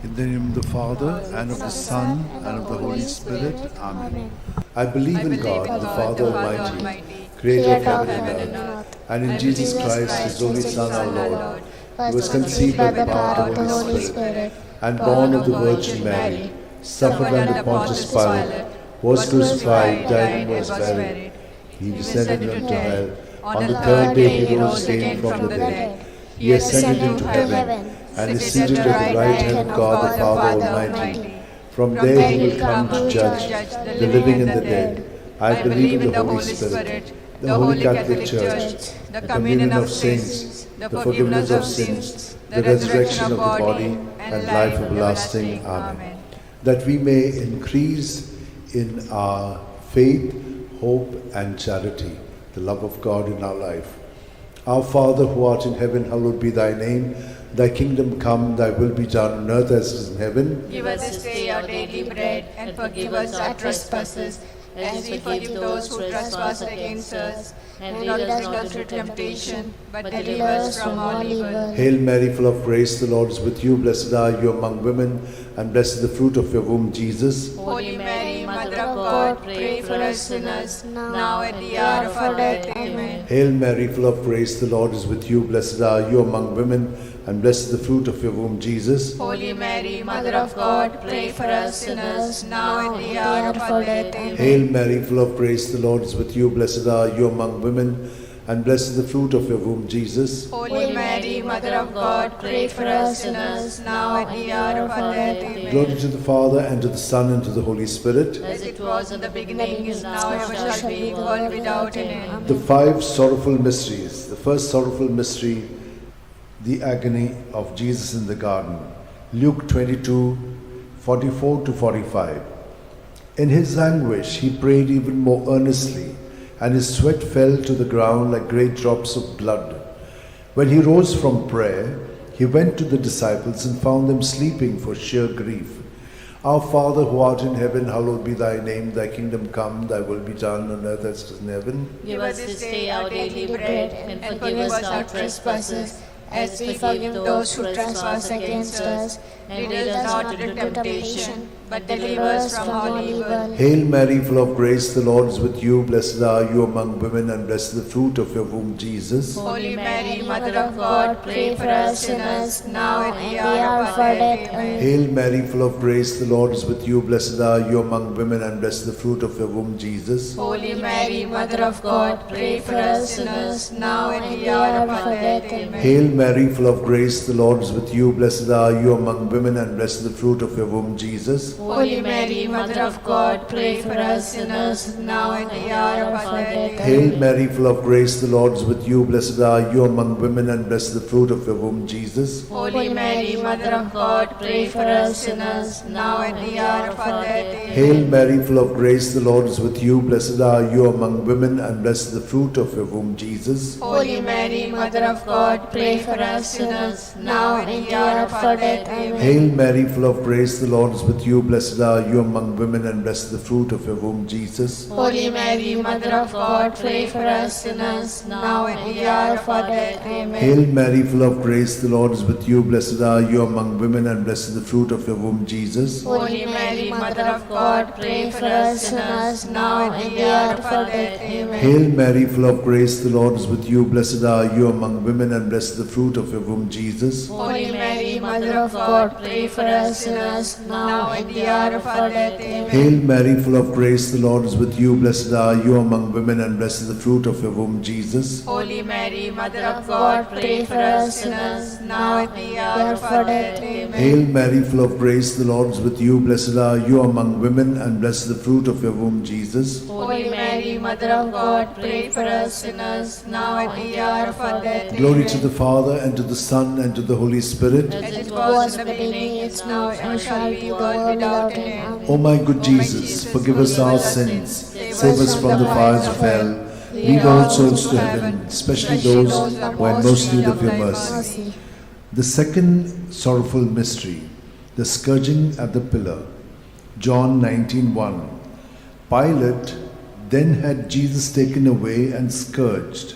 In the name of the Father, and of the Son, and of the Holy Spirit. Amen. I believe in God, the Father Almighty, creator of heaven and earth, and in Jesus Christ, his only Son, our Lord, who was conceived by the power of the Holy Spirit, and born of the Virgin Mary, suffered under Pontius Pilate, was crucified, died, and was buried. He descended into hell. On the third day he rose again from the dead. He ascended into heaven, and is seated at the right hand of God the Father Almighty. From there he will come to judge the living and the dead. I believe in the Holy Spirit, the Holy Catholic Church, the communion of saints, the forgiveness of sins, the resurrection of the body, and life everlasting. Amen. That we may increase in our faith, hope, and charity, the love of God in our life. Our Father who art in heaven, hallowed be thy name. Thy kingdom come, thy will be done on earth as it is in heaven. Give us this day our daily bread, and forgive us our trespasses, as we forgive those who trespass against us. And lead us not into temptation, but deliver us from all evil. Hail Mary, full of grace, the Lord is with you. Blessed are you among women, and blessed is the fruit of your womb, Jesus. Holy Mary, Mother of God, pray for us sinners, now at the hour of our death. Amen. Hail Mary, full of grace, the Lord is with you. Blessed are you among women, and blessed is the fruit of your womb, Jesus. Holy Mary, Mother of God, pray for us sinners, now at the hour of our death. Amen. Hail Mary, full of grace, the Lord is with you. Blessed are you among women, and blessed is the fruit of your womb, Jesus. Holy Mary, Mother of God, pray for us sinners, now at the hour of our death. Amen. Glory to the Father, and to the Son, and to the Holy Spirit. As it was in the beginning, is now, ever shall be, world without an end. The five sorrowful mysteries. The first sorrowful mystery, the agony of Jesus in the garden. Luke 22, 44 to 45. In his anguish, he prayed even more earnestly, and his sweat fell to the ground like great drops of blood. When he rose from prayer, he went to the disciples and found them sleeping for sheer grief. Our Father who art in heaven, hallowed be thy name. Thy kingdom come, thy will be done on earth as it is in heaven. Give us this day our daily bread, and forgive us our trespasses, as we forgive those who trespass against us. And lead us not into temptation, but deliver us from all evil. Hail Mary, full of grace, the Lord is with you. Blessed are you among women, and blessed is the fruit of your womb, Jesus. Holy Mary, Mother of God, pray for us sinners, now at the hour of our death. Amen. Hail Mary, full of grace, the Lord is with you. Blessed are you among women, and blessed is the fruit of your womb, Jesus. Holy Mary, Mother of God, pray for us sinners, now at the hour of our death. Amen. Hail Mary, full of grace, the Lord is with you. Blessed are you among women, and blessed is the fruit of your womb, Jesus. Holy Mary, Mother of God, pray for us sinners, now at the hour of our death. Hail Mary, full of grace, the Lord is with you. Blessed are you among women, and blessed is the fruit of your womb, Jesus. Holy Mary, Mother of God, pray for us sinners, now at the hour of our death. Hail Mary, full of grace, the Lord is with you. Blessed are you among women, and blessed is the fruit of your womb, Jesus. Holy Mary, Mother of God, pray for us sinners, now at the hour of our death. Amen. Hail Mary, full of grace, the Lord is with you. Blessed are you among women, and blessed is the fruit of your womb, Jesus. Holy Mary, Mother of God, pray for us sinners, now at the hour of our death. Amen. Hail Mary, full of grace, the Lord is with you. Blessed are you among women, and blessed is the fruit of your womb, Jesus. Holy Mary, Mother of God, pray for us sinners, now at the hour of our death. Amen. Hail Mary, full of grace, the Lord is with you. Blessed are you among women, and blessed is the fruit of your womb, Jesus. Holy Mary, Mother of God, pray for us sinners, now at the hour of our death. Amen. Hail Mary, full of grace, the Lord is with you. Blessed are you among women, and blessed is the fruit of your womb, Jesus. Holy Mary, Mother of God, pray for us sinners, now at the hour of our death. Amen. Hail Mary, full of grace, the Lord is with you. Blessed are you among women, and blessed is the fruit of your womb, Jesus. Holy Mary, Mother of God, pray for us sinners, now at the hour of our death. Glory to the Father, and to the Son, and to the Holy Spirit. As it was in the beginning, is now, and shall be, world without an end. O my good Jesus, forgive us our sins, save us from the fires of hell, lead all souls to heaven, especially those who are in most need of your mercy. The second sorrowful mystery, the scourging at the pillar. John 19:1. Pilate then had Jesus taken away and scourged.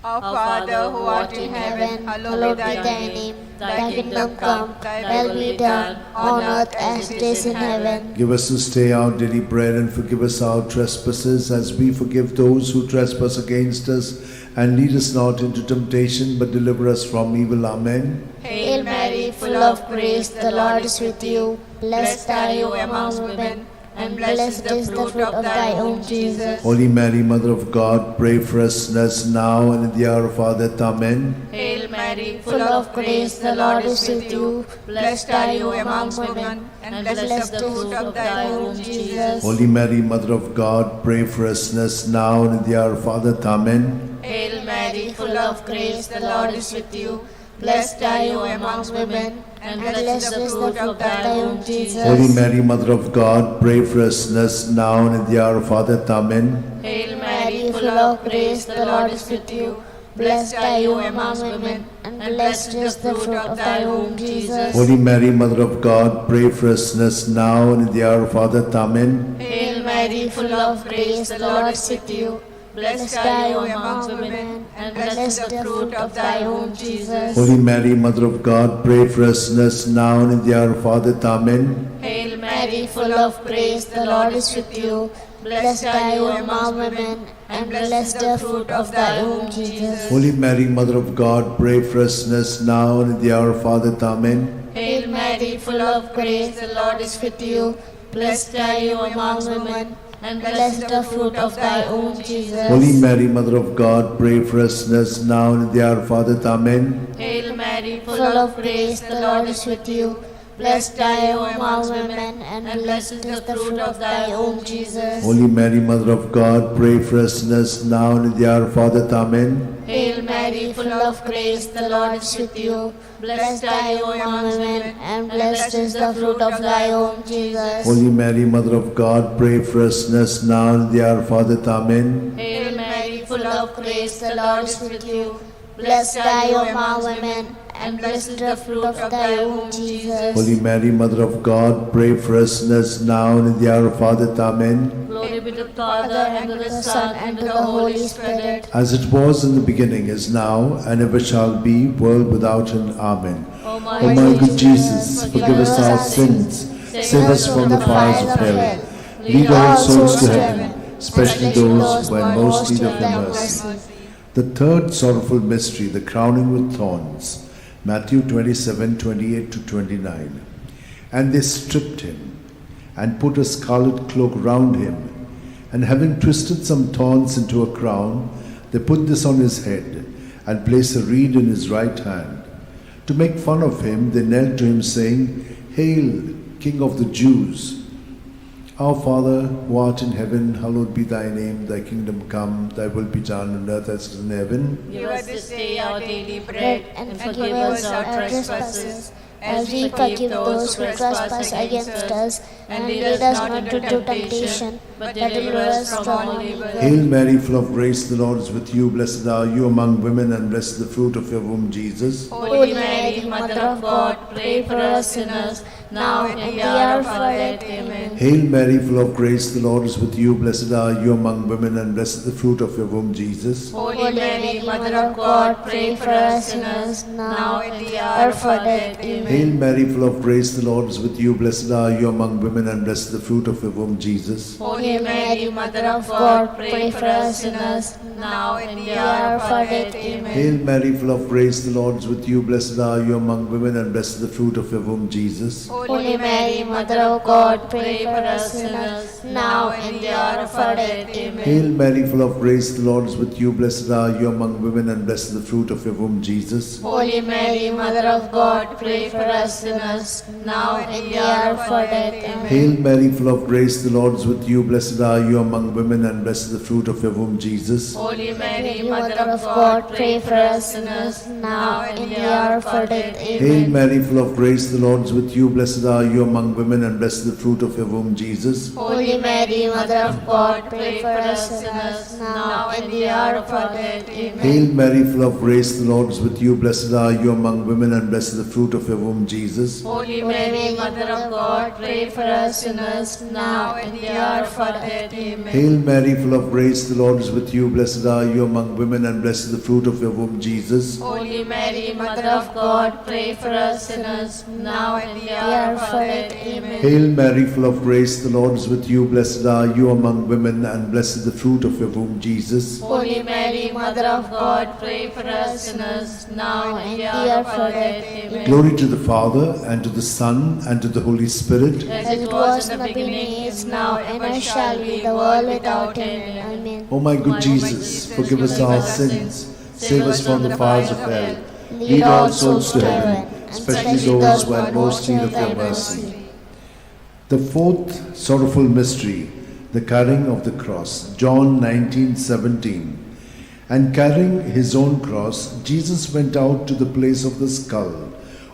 Our Father who art in heaven, hallowed be thy name. Thy kingdom come, thy will be done, on earth as it is in heaven. Give us this day our daily bread, and forgive us our trespasses as we forgive those who trespass against us. And lead us not into temptation, but deliver us from evil. Amen. Hail Mary, full of grace, the Lord is with you. Blessed are you among women, and blessed is the fruit of thy womb, Jesus. Holy Mary, Mother of God, pray for us sinners now and in the hour of our death. Amen. Hail Mary, full of grace, the Lord is with you. Blessed are you among women, and blessed is the fruit of thy womb, Jesus. Holy Mary, Mother of God, pray for us sinners now and in the hour of our death. Amen. Hail Mary, full of grace, the Lord is with you. Blessed are you among women, and blessed is the fruit of thy womb, Jesus. Holy Mary, Mother of God, pray for us sinners now and in the hour of our death. Amen. Hail Mary, full of grace, the Lord is with you. Blessed are you among women, and blessed is the fruit of thy womb, Jesus. Holy Mary, Mother of God, pray for us sinners now and in the hour of our death. Amen. Hail Mary, full of grace, the Lord is with you. Blessed are you among women, and blessed is the fruit of thy womb, Jesus. Holy Mary, Mother of God, pray for us sinners now and in the hour of our death. Amen. Hail Mary, full of grace, the Lord is with you. Blessed are you among women, and blessed is the fruit of thy womb, Jesus. Holy Mary, Mother of God, pray for us sinners now and in the hour of our death. Amen. Hail Mary, full of grace, the Lord is with you. Blessed are you among women, and blessed is the fruit of thy womb, Jesus. Holy Mary, Mother of God, pray for us sinners now and in the hour of our death. Amen. Hail Mary, full of grace, the Lord is with you. Blessed are you among women, and blessed is the fruit of thy womb, Jesus. Holy Mary, Mother of God, pray for us sinners now and in the hour of our death. Amen. Hail Mary, full of grace, the Lord is with you. Blessed are you among women, and blessed is the fruit of thy womb, Jesus. Holy Mary, Mother of God, pray for us sinners now and in the hour of our death. Amen. Hail Mary, full of grace, the Lord is with you. Blessed are you among women, and blessed is the fruit of thy womb, Jesus. Holy Mary, Mother of God, pray for us sinners now and in the hour of our death. Amen. Glory be to the Father, and to the Son, and to the Holy Spirit. As it was in the beginning, is now, and ever shall be, world without end. Amen. O O my good Jesus, forgive us our sins, save us from the fires of hell, lead all souls to heaven, especially those who are in most need of your mercy. The third sorrowful mystery, the crowning with thorns. Matthew 27:28-29. And they stripped him, and put a scarlet cloak round him, and having twisted some thorns into a crown, they put this on his head, and placed a reed in his right hand. To make fun of him, they knelt to him, saying, Hail, King of the Jews! Our Father, who art in heaven, hallowed be thy name. Thy kingdom come, thy will be done on earth as it is in heaven. Give us this day our daily bread, and forgive us our trespasses, as we forgive those who trespass against us. And lead us not into temptation, but deliver us from evil. Hail Mary, full of grace, the Lord is with you. Blessed are you among women, and blessed is the fruit of your womb, Jesus. Holy Mary, Mother of God, pray for us sinners, now and in the hour of our death. Amen. Hail Mary, full of grace, the Lord is with you. Blessed are you among women, and blessed is the fruit of your womb, Jesus. Holy Mary, Mother of God, pray for us sinners, now and in the hour of our death. Amen. Hail Mary, full of grace, the Lord is with you. Blessed are you among women, and blessed is the fruit of your womb, Jesus. Holy Mary, Mother of God, pray for us sinners, now and in the hour of our death. Amen. Hail Mary, full of grace, the Lord is with you. Blessed are you among women, and blessed is the fruit of your womb, Jesus. Holy Mary, Mother of God, pray for us sinners, now and in the hour of our death. Amen. Hail Mary, full of grace, the Lord is with you. Blessed are you among women, and blessed is the fruit of your womb, Jesus. Holy Mary, Mother of God, pray for us sinners, now and in the hour of our death. Amen. Hail Mary, full of grace, the Lord is with you. Blessed are you among women, and blessed is the fruit of your womb, Jesus. Holy Mary, Mother of God, pray for us sinners, now and in the hour of our death. Amen. Hail Mary, full of grace, the Lord is with you. Blessed blessed are you among women, and blessed is the fruit of your womb, Jesus. Holy Mary, Mother of God, pray for us sinners, now and in the hour of our death. Amen. Hail Mary, full of grace, the Lord is with you. Blessed are you among women, and blessed is the fruit of your womb, Jesus. Holy Mary, Mother of God, pray for us sinners, now and in the hour of our death. Amen. Hail Mary, full of grace, the Lord is with you. Blessed are you among women, and blessed is the fruit of your womb, Jesus. Holy Mary, Mother of God, pray for us sinners, now and in the hour of our death. Amen. Hail Mary, full of grace, the Lord is with you. Blessed are you among women, and blessed is the fruit of your womb, Jesus. Holy Mary, Mother of God, pray for us sinners, now and in the hour of our death. Amen. Glory to the Father, and to the Son, and to the Holy Spirit. As it was in the beginning, is now, and ever shall be, the world without end. Amen. O my good Jesus, forgive us our sins, save us from the fires of hell, lead all souls to heaven, especially those who have most need of your mercy. The fourth sorrowful mystery, the carrying of the cross. John 19:17. And carrying his own cross, Jesus went out to the place of the skull,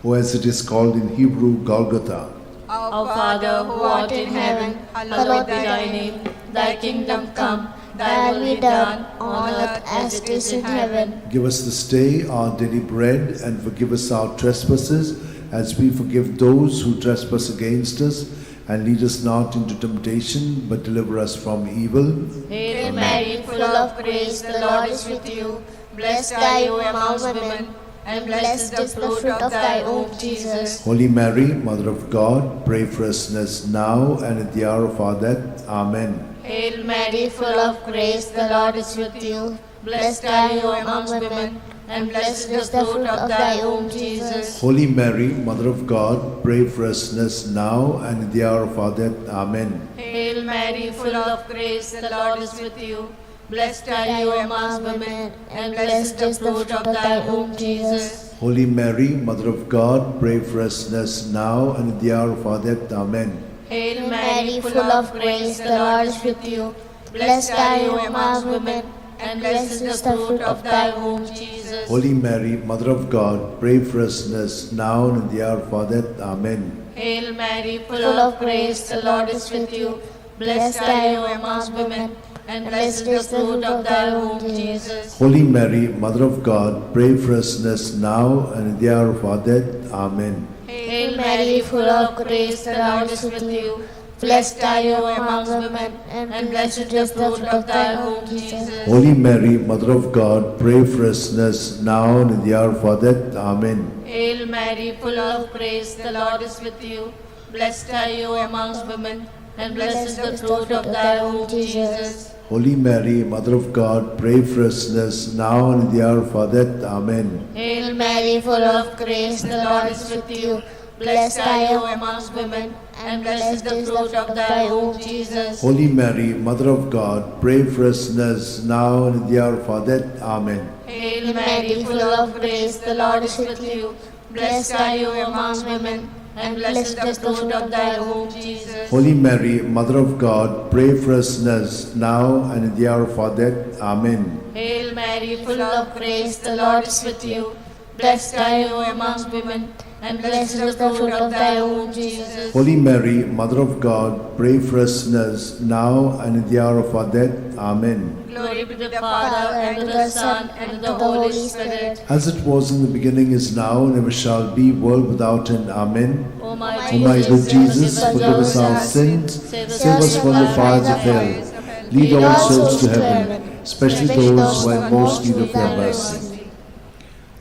or as it is called in Hebrew, Golgotha. Our Father, who art in heaven, hallowed be thy name. Thy kingdom come, thy will be done, on earth as it is in heaven. Give us this day our daily bread, and forgive us our trespasses, as we forgive those who trespass against us. And lead us not into temptation, but deliver us from evil. Hail Mary, full of grace, the Lord is with you. Blessed are you among women, and blessed is the fruit of thy womb, Jesus. Holy Mary, Mother of God, pray for us sinners now and at the hour of our death. Amen. Hail Mary, full of grace, the Lord is with you. Blessed are you among women, and blessed is the fruit of thy womb, Jesus. Holy Mary, Mother of God, pray for us sinners now and at the hour of our death. Amen. Hail Mary, full of grace, the Lord is with you. Blessed are you among women, and blessed is the fruit of thy womb, Jesus. Holy Mary, Mother of God, pray for us sinners now and at the hour of our death. Amen. Hail Mary, full of grace, the Lord is with you. Blessed are you among women, and blessed is the fruit of thy womb, Jesus. Holy Mary, Mother of God, pray for us sinners now and at the hour of our death. Amen. Hail Mary, full of grace, the Lord is with you. Blessed are you among women, and blessed is the fruit of thy womb, Jesus. Holy Mary, Mother of God, pray for us sinners now and at the hour of our death. Amen. Hail Mary, full of grace, the Lord is with you. Blessed are you among women, and blessed is the fruit of thy womb, Jesus. Holy Mary, Mother of God, pray for us sinners now and at the hour of our death. Amen. Hail Mary, full of grace, the Lord is with you. Blessed are you among women, and blessed is the fruit of thy womb, Jesus. Holy Mary, Mother of God, pray for us sinners now and at the hour of our death. Amen. Hail Mary, full of grace, the Lord is with you. Blessed are you among women, and blessed is the fruit of thy womb, Jesus. Holy Mary, Mother of God, pray for us sinners now and at the hour of our death. Amen. Hail Mary, full of grace, the Lord is with you. Blessed are you among women, and blessed is the fruit of thy womb, Jesus. Holy Mary, Mother of God, pray for us sinners now and at the hour of our death. Amen. Hail Mary, full of grace, the Lord is with you. Blessed are you among women, and blessed is the fruit of thy womb, Jesus. Holy Mary, Mother of God, pray for us sinners now and at the hour of our death. Amen. Glory be to the Father, and to the Son, and to the Holy Spirit. As it was in the beginning, is now, and ever shall be, world without end. Amen. O my O my good Jesus, forgive us our sins, save us from the fires of hell, lead all souls to heaven, especially those who have most need of your mercy.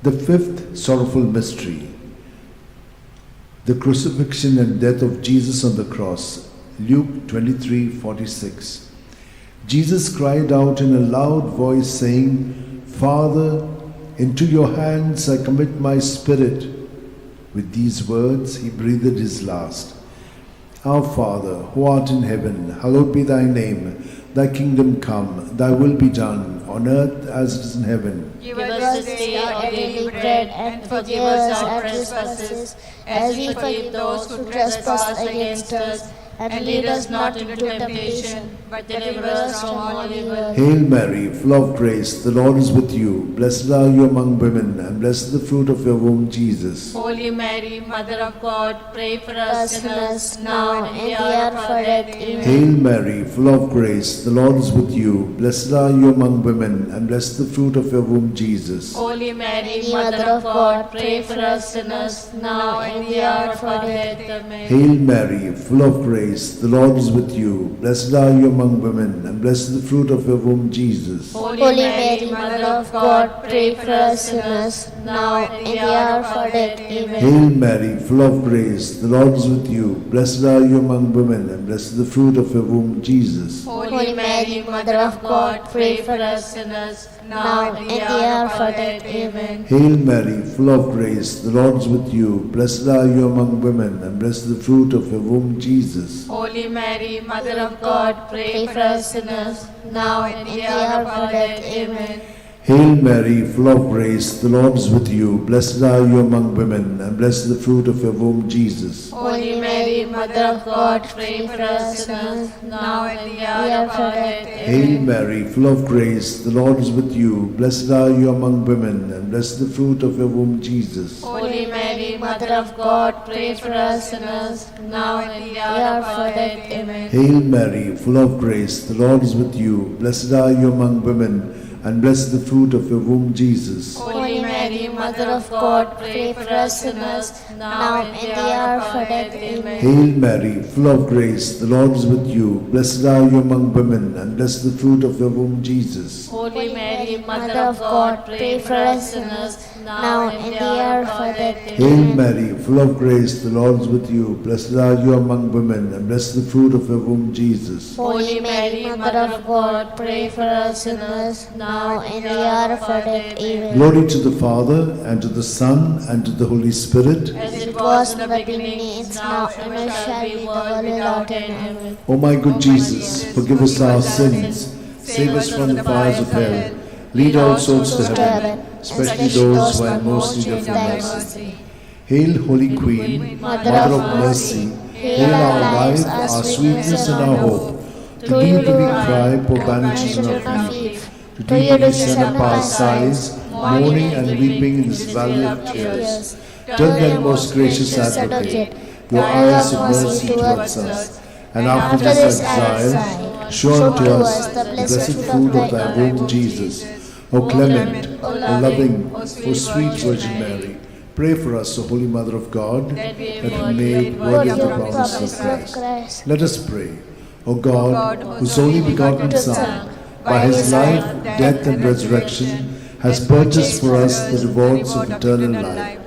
The fifth sorrowful mystery, the crucifixion and death of Jesus on the cross. Luke 23:46. Jesus cried out in a loud voice, saying, Father, into your hands I commit my spirit. With these words he breathed his last. Our Father, who art in heaven, hallowed be thy name. Thy kingdom come, thy will be done, on earth as it is in heaven. Give us this day our daily bread, and forgive us our trespasses, as we forgive those who trespass against us. and lead us not into temptation, but deliver us from all evil. Hail Mary, full of grace, the Lord is with you. Blessed are you among women, and blessed is the fruit of your womb, Jesus. Holy Mary, Mother of God, pray for us sinners, now and in the hour hour of of our our death. death. Amen. Hail Mary, full of grace, the Lord is with you. Blessed are you among women, and blessed is the fruit of your womb, Jesus. Holy Mary, Mother of God, pray for us sinners, now and in the hour of our death. Amen. Hail Mary, full of grace, the Lord is with you. Blessed are you among women, and blessed is the fruit of your womb, Jesus. Holy Mary, Mother of God, pray for us sinners, now and in the hour of our death. Amen. Hail Mary, full of grace, the Lord is with you. Blessed are you among women, and blessed is the fruit of your womb, Jesus. Holy Mary, Mother of God, pray for us sinners, now and in the hour of our death. Amen. Hail Mary, full of grace, the Lord is with you. Blessed are you among women, and blessed is the fruit of your womb, Jesus. Holy Mary, Mother of God, pray for us sinners, now and in the hour of our death. Amen. Hail Mary, full of grace, the Lord is with you. Blessed are you among women, and blessed is the fruit of your womb, Jesus. Holy Mary, Mother of God, pray for us sinners, now and in the hour of our death. Hail Mary, full of grace, the Lord is with you. Blessed are you among women, and blessed is the fruit of your womb, Jesus. Holy Mary, Mother of God, pray for us sinners, now and in the hour of our death. Amen. Hail Mary, full of grace, the Lord is with you. Blessed are you among women, and blessed is the fruit of your womb, Jesus. Holy Mary, Mother of God, pray for us sinners, now and in the hour of our death. Amen. Hail Mary, full of grace, the Lord is with you. Blessed are you among women, and blessed is the fruit of your womb, Jesus. Holy Mary, Mother of God, pray for us sinners, now and in the hour of our death. Hail Mary, full of grace, the Lord is with you. Blessed are you among women, and blessed is the fruit of your womb, Jesus. Holy Mary, Mother of God, pray for us sinners, now and in the hour of our death. Amen. Glory to the Father, and to the Son, and to the Holy Spirit. As it was in the beginning, is now, and ever shall be, world without end. Amen. O my good Jesus, forgive us our sins, save us from the fires of hell, lead all souls to heaven, especially those who are in most need of your mercy. Hail, Holy Queen, Mother of mercy, hail our life, our sweetness, and our hope. To thee do we cry, poor banished children of Eve. To thee do we send up our sighs, mourning and weeping in this valley of tears. Turn then, most gracious Advocate, your eyes of mercy towards us, and after this exile, show unto us the blessed fruit of thy womb, Jesus. O clement, O loving, O sweet Virgin Mary, pray for us, O Holy Mother of God, that we may be made worthy of the promise of Christ. Let us pray. O God, whose only begotten Son, by his life, death, and resurrection, has purchased for us the rewards of eternal life,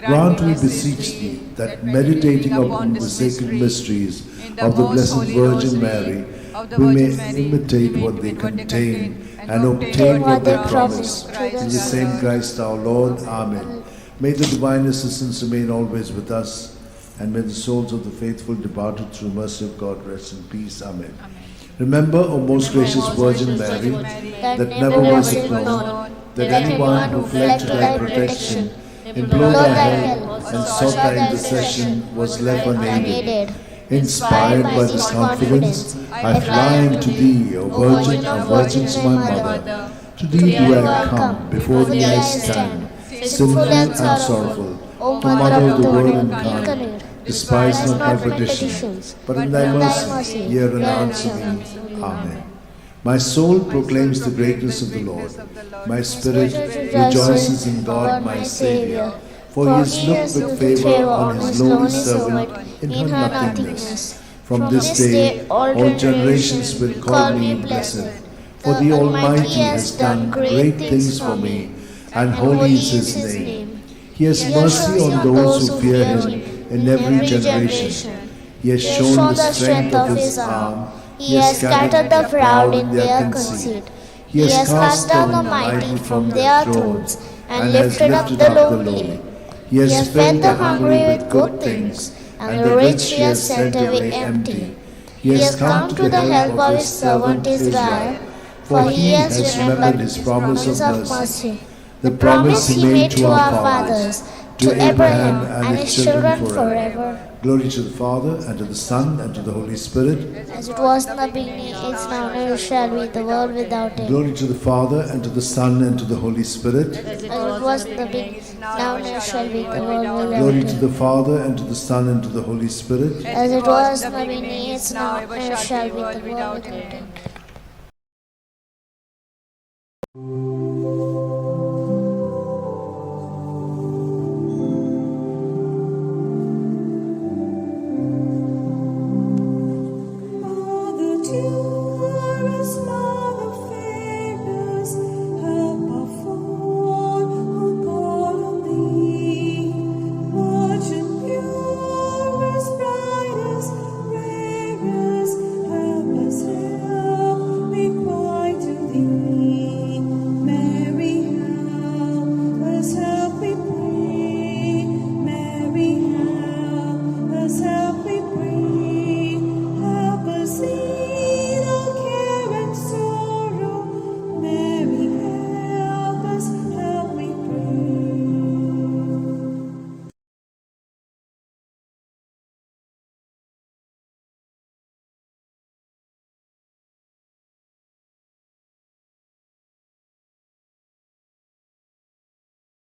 grant, we beseech thee, that meditating upon the sacred mysteries of the Blessed Virgin Mary, we may imitate what they contain and obtain what they promise. In the same Christ our Lord. Amen. May the divine assistance remain always with us, and may the souls of the faithful departed through mercy of God rest in peace. Amen. Remember, O most gracious Virgin Mary, that never was it known that anyone who fled to thy protection, implored thy help, and sought thy intercession was left unaided. Inspired by this confidence, I fly unto thee, O Virgin of Virgins, my Mother. To thee do I come, before thee I stand, sinful and sorrowful. O Mother of the Word incarnate, despise not my petitions, but in thy mercy hear and answer me. Amen. My soul proclaims the greatness of the Lord. My spirit rejoices in God my Saviour, for he has looked with favour on his lowly servant in her nothingness. From this day all generations will call me blessed, for the Almighty has done great things for me, and holy is his name. He has mercy on those who fear him in every generation. He has shown the strength of his arm. He has scattered the proud in their conceit. He has cast down the mighty from their thrones, and lifted up the lowly. He has fed the hungry with good things, and the rich he has sent away empty. He has come to the help of his servant Israel, for he has remembered his promise of mercy, the promise he made to our fathers, to Abraham and his children forever. Glory to the Father, and to the Son, and to the Holy Spirit. As it was in the beginning, is now, and ever shall be, the world without end. Glory to the Father, and to the Son, and to the Holy Spirit. As it was in the beginning, now, and ever shall be, the world without Glory end. to the Father, and to the Son, and to the Holy Spirit. As it was in the beginning, is now, and ever shall be, the world without end.